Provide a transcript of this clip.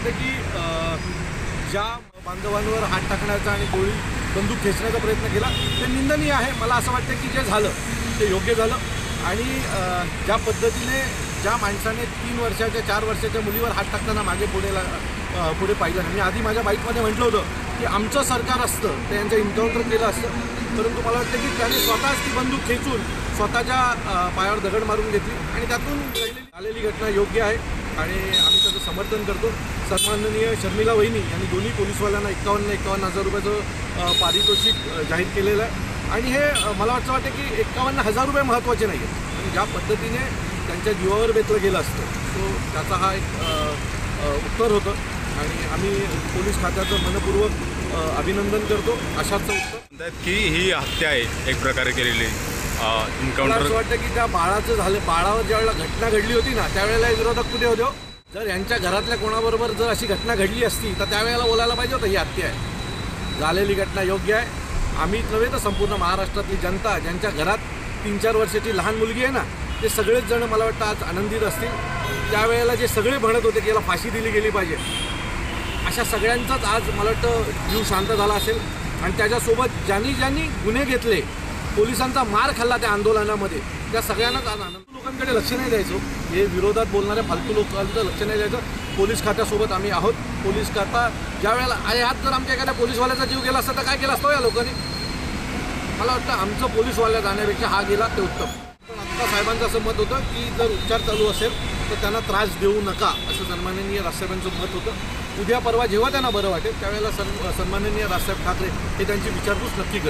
वाटतं की ज्या बांधवांवर हात टाकण्याचा आणि गोळी बंदूक खेचण्याचा प्रयत्न केला ते निंदनीय आहे। मला असं वाटतं की जे झालं ते योग्य झालं आणि ज्या पद्धतीने ज्या माणसाने 3 वर्षाच्या 4 वर्षाच्या मुलीवर हात टाकताना मागे पुढे पाहिलं मी आधी माझ्या बाईकमध्ये म्हटलं होतं की आमचं सरकार असतं ते यांचं एन्काउंटर केलं असतं, परंतु मला वाटतं की त्याने स्वतःच ती बंदूक खेचून स्वतःच्या पायावर दगड मारून घेतली आणि त्यातून झालेली घटना योग्य आहे आणि आम्ही त्याचं समर्थन करतो। सन्माननीय शर्मिला वहिनी यांनी दोन्ही पोलीसवाल्यांना 51 हजार रुपयाचं पारितोषिक जाहीर केलेलं आहे आणि हे मला वाटतं की 51,000 रुपये महत्त्वाचे नाही आहेत आणि ज्या पद्धतीने त्यांच्या जीवावर बेतलं गेलं असतं तो त्याचा हा एक उत्तर होतं आणि आम्ही पोलीस खात्याचं मनपूर्वक अभिनंदन करतो। अशाचं उत्तर की ही हत्या आहे एक प्रकारे केलेली एन्काउंटर। असं वाटतं की त्या बाळाचं झालं, बाळावर ज्यावेळेला घटना घडली होती ना त्यावेळेला विरोधक कुठे होते? जर यांच्या घरातल्या कोणाबरोबर जर अशी घटना घडली असती तर त्यावेळेला बोलायला पाहिजे होतं ही हत्या आहे। झालेली घटना योग्य आहे। आम्ही नव्हे तर संपूर्ण महाराष्ट्रातली जनता ज्यांच्या घरात 3-4 वर्षाची लहान मुलगी आहे ना ते सगळेच जण मला वाटतं आज आनंदित असतील। त्यावेळेला जे सगळे म्हणत होते की याला फाशी दिली गेली पाहिजे अशा सगळ्यांचाच आज मला वाटतं जीव शांत झाला असेल आणि त्याच्यासोबत ज्यांनी गुन्हे घेतले, पोलिसांचा मार खाल्ला त्या आंदोलनामध्ये, त्या सगळ्यांनाच आज आनंद। लोकांकडे लक्ष नाही द्यायचं, हे विरोधात बोलणाऱ्या फालतू लोकांचं लक्ष नाही द्यायचं। पोलीस खात्यासोबत आम्ही आहोत। पोलीस खाता ज्या वेळेला यात जर आमच्या एखाद्या पोलीसवाल्याचा जीव गेला असता तर काय केलं असतं या लोकांनी? मला वाटतं आमचं पोलीसवाल्या जाण्यापेक्षा हा गेला ते उत्तम। पण आत्ता साहेबांचं असं मत होतं की जर उपचार चालू असेल तर त्यांना त्रास देऊ नका असं सन्माननीय राजसाहेबांचं मत होतं। उद्या परवा जेव्हा त्यांना बरं वाटेल त्यावेळेला सन्माननीय राजसाहेब ठाकरे हे त्यांची विचारपूस नक्की करतील।